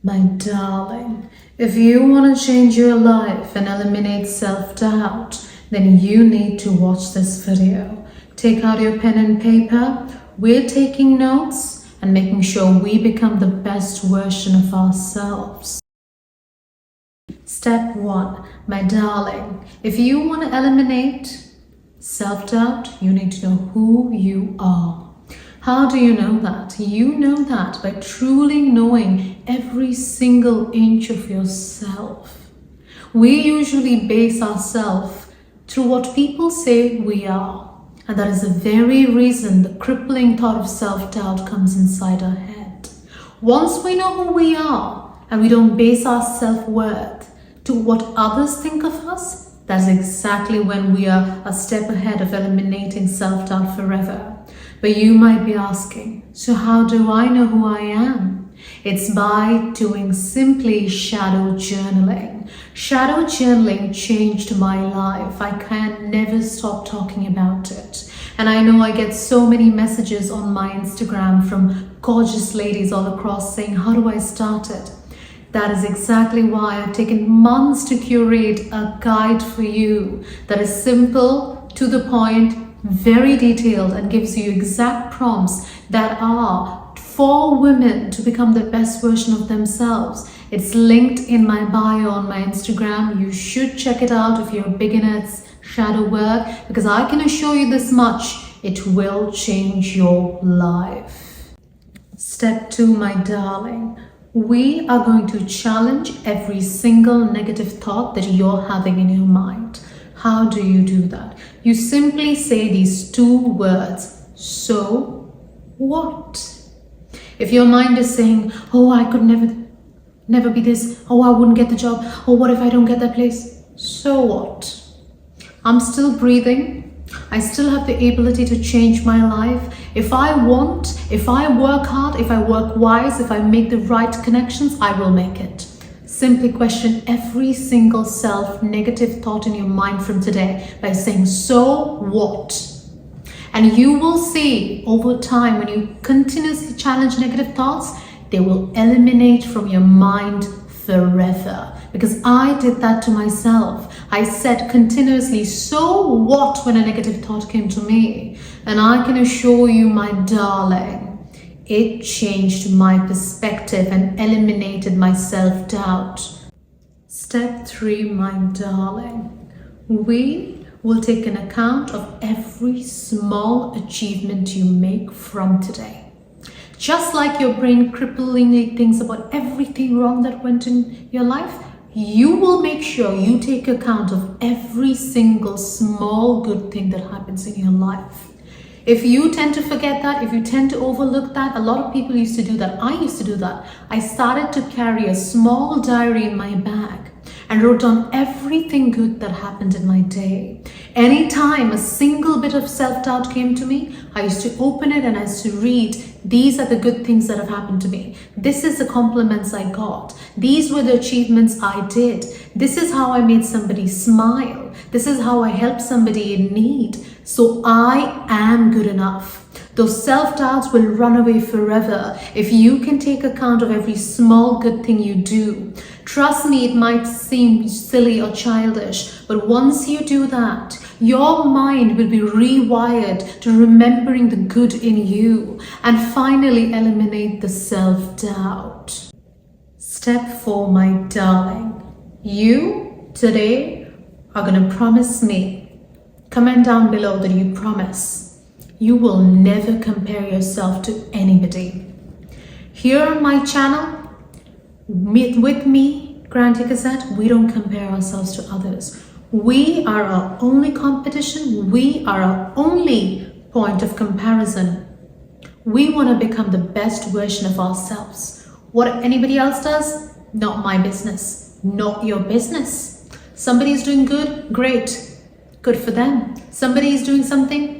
My darling, if you want to change your life and eliminate self-doubt, then you need to watch this video. Take out your pen and paper. We're taking notes and making sure we become the best version of ourselves. Step 1. My darling, if you want to eliminate self-doubt, you need to know who you are. How do you know that? You know that by truly knowing every single inch of yourself. We usually base ourselves through what people say we are. And that is the very reason the crippling thought of self-doubt comes inside our head. Once we know who we are and we don't base our self-worth to what others think of us, that's exactly when we are a step ahead of eliminating self-doubt forever. But you might be asking, so how do I know who I am? It's by doing simply shadow journaling. Shadow journaling changed my life. I can never stop talking about it. And I know I get so many messages on my Instagram from gorgeous ladies all across saying, how do I start it? That is exactly why I've taken months to curate a guide for you that is simple, to the point, very detailed, and gives you exact prompts that are for women to become the best version of themselves. It's linked in my bio on my Instagram. You should check it out if you're a beginner at shadow work, because I can assure you this much, it will change your life. Step 2, my darling. We are going to challenge every single negative thought that you're having in your mind. How do you do that? You simply say these 2 words, so what? If your mind is saying, oh, I could never be this, oh, I wouldn't get the job, oh, what if I don't get that place? So what? I'm still breathing. I still have the ability to change my life. If I want, if I work hard, if I work wise, if I make the right connections, I will make it. Simply question every single self-negative thought in your mind from today by saying, so what? And you will see over time, when you continuously challenge negative thoughts, they will eliminate from your mind forever. Because I did that to myself. I said continuously, so what, when a negative thought came to me? And I can assure you, my darling, it changed my perspective and eliminated my self-doubt. Step 3, my darling. We will take an account of every small achievement you make from today. Just like your brain cripplingly thinks about everything wrong that went in your life, you will make sure you take account of every single small good thing that happens in your life. If you tend to forget that, if you tend to overlook that, a lot of people used to do that. I used to do that. I started to carry a small diary in my bag and wrote down everything good that happened in my day. Anytime a single bit of self-doubt came to me, I used to open it and I used to read, these are the good things that have happened to me. This is the compliments I got. These were the achievements I did. This is how I made somebody smile. This is how I helped somebody in need. So I am good enough. Those self-doubts will run away forever if you can take account of every small good thing you do. Trust me, it might seem silly or childish, but once you do that, your mind will be rewired to remembering the good in you and finally eliminate the self-doubt. Step 4, my darling. You today are going to promise me. Comment down below that you promise you will never compare yourself to anybody. Here on my channel, with me, Grandeur Gazette, we don't compare ourselves to others. We are our only competition. We are our only point of comparison. We want to become the best version of ourselves. What anybody else does, not my business, not your business. Somebody is doing good, great. Good for them. Somebody is doing something,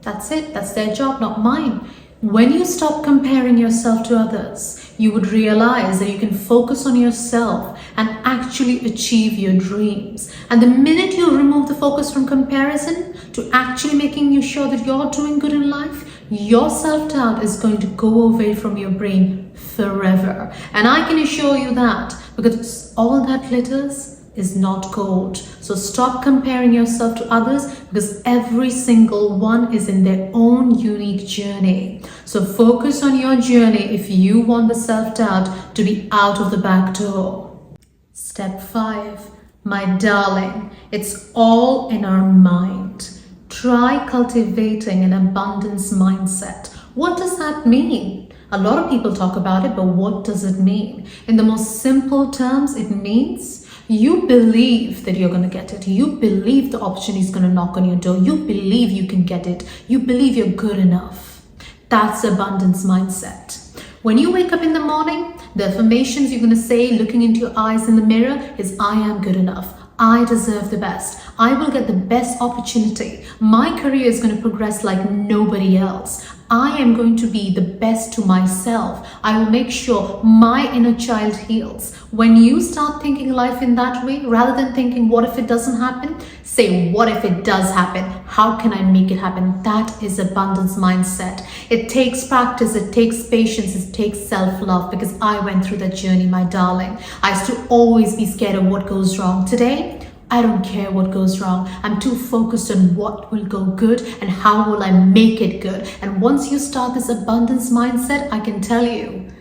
that's it. That's their job, not mine. When you stop comparing yourself to others, you would realize that you can focus on yourself and actually achieve your dreams. And the minute you remove the focus from comparison to actually making you sure that you're doing good in life, your self-doubt is going to go away from your brain forever. And I can assure you that, because all that glitters is not gold. So stop comparing yourself to others, because every single one is in their own unique journey. So focus on your journey if you want the self-doubt to be out of the back door. Step 5. My darling, it's all in our mind. Try cultivating an abundance mindset. What does that mean? A lot of people talk about it, but what does it mean? In the most simple terms, it means you believe that you're going to get it. You believe the opportunity is going to knock on your door. You believe you can get it. You believe you're good enough. That's abundance mindset. When you wake up in the morning, the affirmations you're going to say, looking into your eyes in the mirror, is I am good enough. I deserve the best. I will get the best opportunity. My career is going to progress like nobody else. I am going to be the best to myself. I will make sure my inner child heals. When you start thinking life in that way, rather than thinking, what if it doesn't happen? Say, what if it does happen? How can I make it happen? That is abundance mindset. It takes practice, it takes patience, it takes self-love, because I went through that journey, my darling. I used to always be scared of what goes wrong. Today, I don't care what goes wrong. I'm too focused on what will go good and how will I make it good. And once you start this abundance mindset, I can tell you,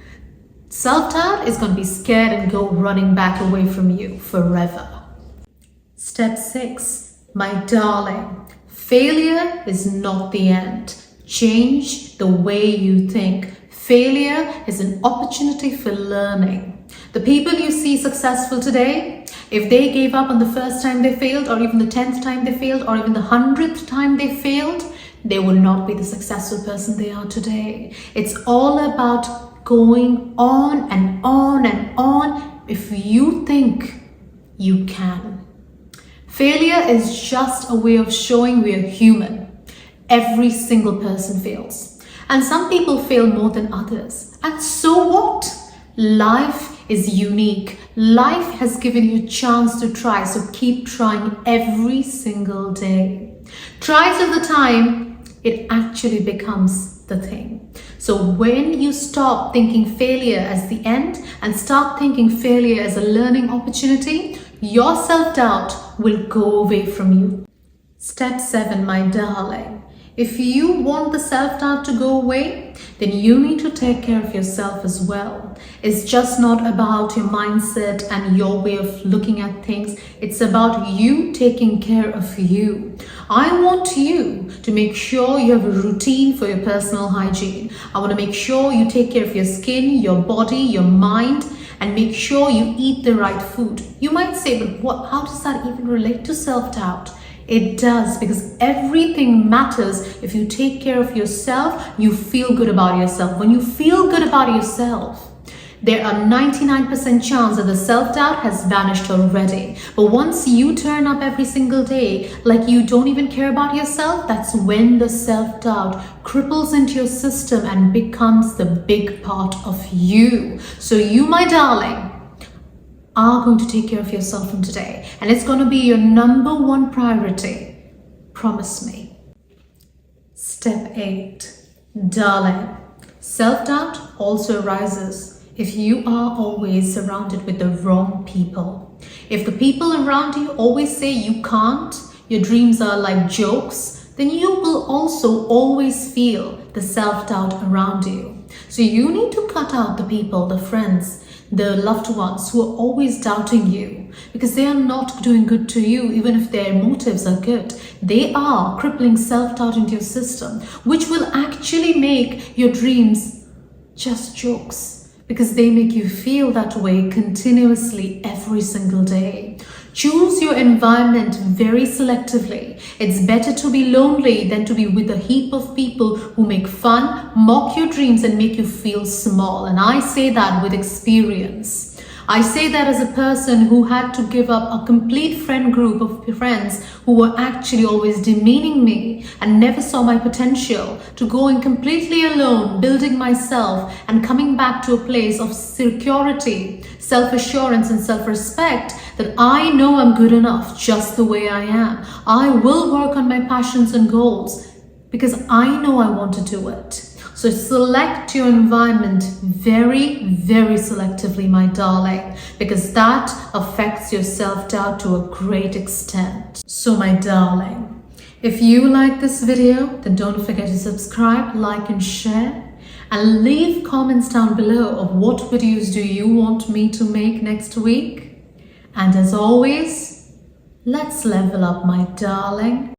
self-doubt is going to be scared and go running back away from you forever. Step 6, my darling, failure is not the end. Change the way you think. Failure is an opportunity for learning. The people you see successful today, if they gave up on the first time they failed, or even the 10th time they failed, or even the 100th time they failed, they will not be the successful person they are today. It's all about going on and on and on if you think you can. Failure is just a way of showing we are human. Every single person fails. And some people fail more than others. And so what? Life is unique. Life has given you a chance to try, so keep trying every single day. Try till the time it actually becomes the thing. So when you stop thinking failure as the end and start thinking failure as a learning opportunity, your self-doubt will go away from you. Step 7, my darling. If you want the self-doubt to go away, then you need to take care of yourself as well. It's just not about your mindset and your way of looking at things. It's about you taking care of you. I want you to make sure you have a routine for your personal hygiene. I want to make sure you take care of your skin, your body, your mind, and make sure you eat the right food. You might say, but how does that even relate to self-doubt? It does, because everything matters. If you take care of yourself, you feel good about yourself. When you feel good about yourself, there are 99% chance that the self-doubt has vanished already. But once you turn up every single day like you don't even care about yourself, that's when the self-doubt cripples into your system and becomes the big part of you. So you, my darling, are going to take care of yourself from today, and it's going to be your number one priority. Promise me. Step 8, darling, self-doubt also arises if you are always surrounded with the wrong people. If the people around you always say you can't, your dreams are like jokes, then you will also always feel the self-doubt around you. So you need to cut out the people, the friends, the loved ones who are always doubting you, because they are not doing good to you. Even if their motives are good, they are crippling self-doubt into your system, which will actually make your dreams just jokes, because they make you feel that way continuously every single day. Choose your environment very selectively. It's better to be lonely than to be with a heap of people who make fun, mock your dreams, and make you feel small. And I say that with experience. I say that as a person who had to give up a complete friend group of friends who were actually always demeaning me and never saw my potential, to going completely alone, building myself and coming back to a place of security, self-assurance and self-respect, that I know I'm good enough just the way I am. I will work on my passions and goals because I know I want to do it. So select your environment very, very selectively, my darling, because that affects your self-doubt to a great extent. So my darling, if you like this video, then don't forget to subscribe, like and share. And leave comments down below of what videos do you want me to make next week. And as always, let's level up, my darling.